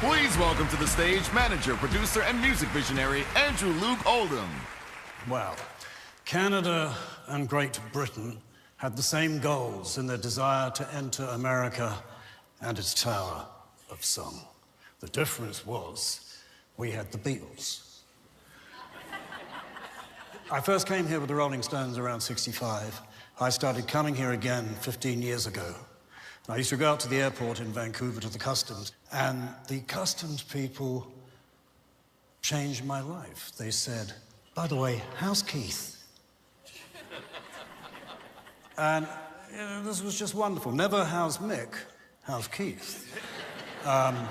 Please welcome to the stage manager, producer, and music visionary, Andrew Loog Oldham. Well, Canada and Great Britain had the same goals in their desire to enter America and its Tower of Song. The difference was we had the Beatles. I first came here with the Rolling Stones around '65. I started coming here again 15 years ago. I used to go out to the airport in Vancouver to the customs, and the customs people changed my life. They said, "By the way, how's Keith?" And you know, this was just wonderful. Never how's Mick, how's Keith? And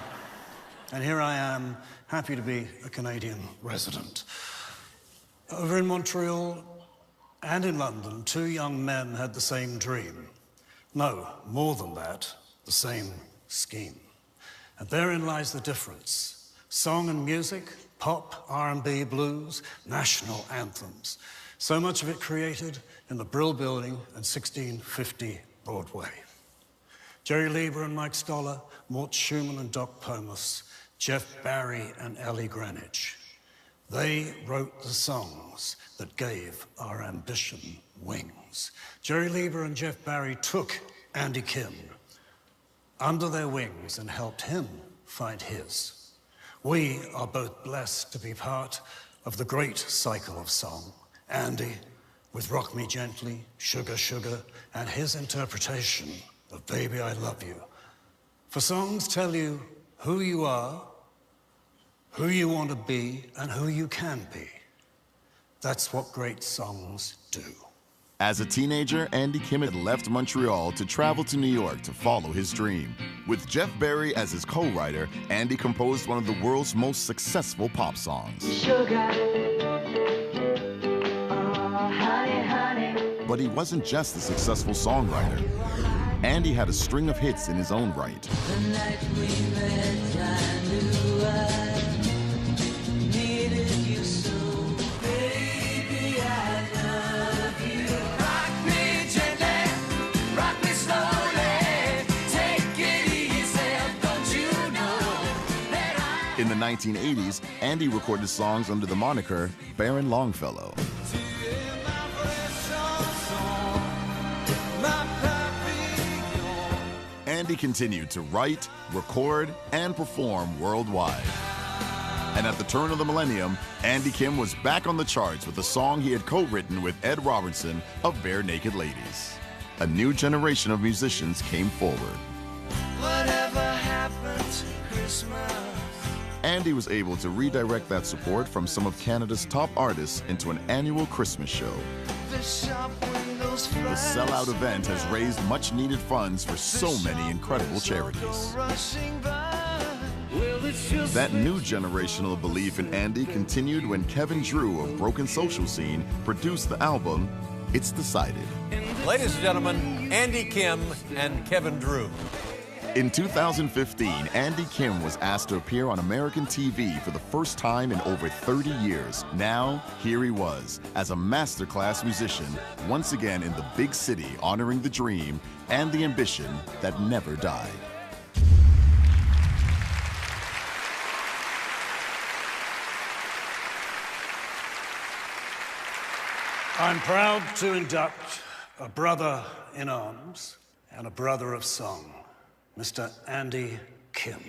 here I am, happy to be a Canadian resident. Over in Montreal and in London, two young men had the same dream. No, more than that, the same scheme. And therein lies the difference. Song and music, pop, R&B, blues, national anthems. So much of it created in the Brill Building and 1650 Broadway. Jerry Lieber and Mike Stoller, Mort Schumann and Doc Pomus, Jeff Barry and Ellie Greenwich. They wrote the songs that gave our ambition wings. Jerry Lieber and Jeff Barry took Andy Kim under their wings and helped him find his. We are both blessed to be part of the great cycle of song. Andy with Rock Me Gently, Sugar Sugar, and his interpretation of Baby I Love You. For songs tell you who you are, who you want to be, and who you can be. That's what great songs do. As a teenager, Andy Kim had left Montreal to travel to New York to follow his dream. With Jeff Barry as his co-writer, Andy composed one of the world's most successful pop songs. Sugar, oh, honey, honey. But he wasn't just a successful songwriter. Andy had a string of hits in his own right. The night we met, I knew I needed you so. Baby, I love you. Rock me gently, rock me slowly. Take it easy, don't you know that In the 1980s, Andy recorded songs under the moniker Baron Longfellow. Andy continued to write, record, and perform worldwide. And at the turn of the millennium, Andy Kim was back on the charts with a song he had co-written with Ed Robertson of Bare Naked Ladies. A new generation of musicians came forward. whatever happened to Christmas? Andy was able to redirect that support from some of Canada's top artists into an annual Christmas show. The shop windows The sellout event has raised much-needed funds for so many incredible charities. That new generational belief in Andy continued when Kevin Drew of Broken Social Scene produced the album It's Decided. Ladies and gentlemen, Andy Kim and Kevin Drew. In 2015, Andy Kim was asked to appear on American TV for the first time in over 30 years. Now, here he was, as a masterclass musician, once again in the big city, honoring the dream and the ambition that never died. I'm proud to induct a brother in arms and a brother of song, Mr. Andy Kim.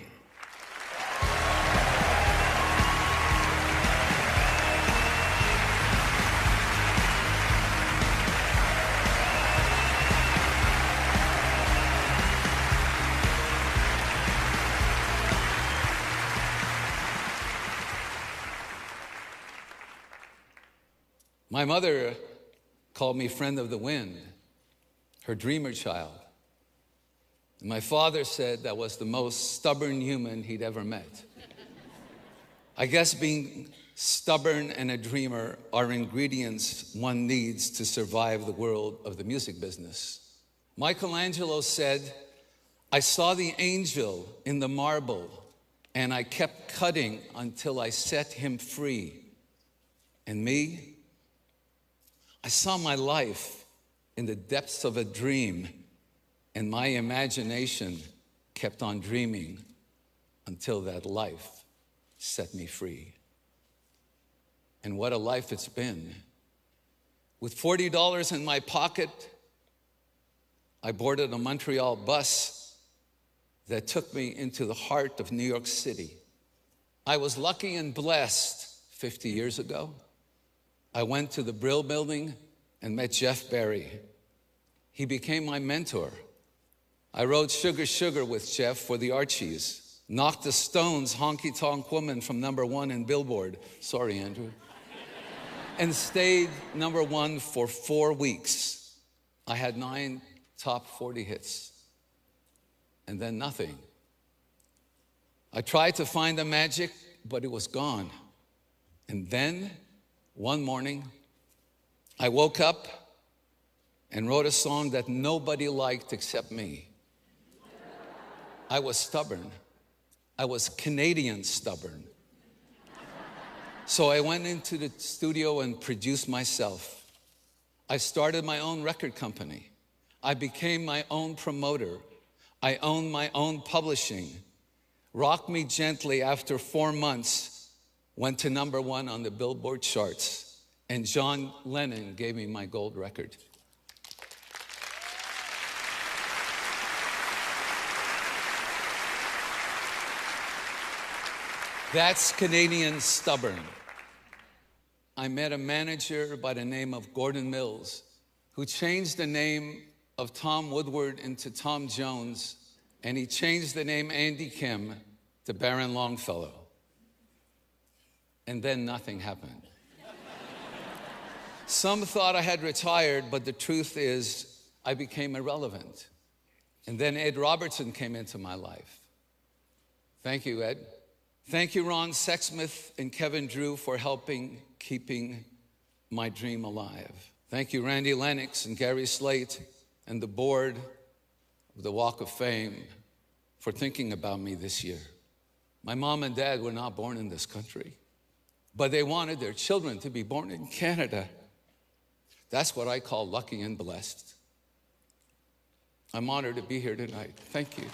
My mother called me friend of the wind, her dreamer child. And my father said that was the most stubborn human he'd ever met. I guess being stubborn and a dreamer are ingredients one needs to survive the world of the music business. Michelangelo said, I saw the angel in the marble, and I kept cutting until I set him free. And me? I saw my life in the depths of a dream, and my imagination kept on dreaming. until that life set me free. And what a life it's been. With $40 in my pocket, I boarded a Montreal bus that took me into the heart of New York City. I was lucky and blessed 50 years ago. I went to the Brill Building and met Jeff Barry. He became my mentor. I wrote Sugar Sugar with Jeff for the Archies, knocked the Stones' Honky Tonk Woman from #1 in Billboard. Sorry, Andrew. And stayed #1 for 4 weeks. I had 9 top 40 hits, and then nothing. I tried to find the magic, but it was gone. And then, one morning, I woke up and wrote a song that nobody liked except me. I was stubborn. I was Canadian stubborn. So I went into the studio and produced myself. I started my own record company. I became my own promoter. I owned my own publishing. Rock Me Gently, after 4 months, went to #1 on the Billboard charts. And John Lennon gave me my gold record. That's Canadian stubborn. I met a manager by the name of Gordon Mills, who changed the name of Tom Woodward into Tom Jones, and he changed the name Andy Kim to Baron Longfellow. And then nothing happened. Some thought I had retired, but the truth is I became irrelevant. And then Ed Robertson came into my life. Thank you, Ed. Thank you, Ron Sexsmith and Kevin Drew, for helping keeping my dream alive. Thank you, Randy Lennox and Gary Slate and the board of the Walk of Fame for thinking about me this year. My mom and dad were not born in this country, but they wanted their children to be born in Canada. That's what I call lucky and blessed. I'm honored to be here tonight. Thank you.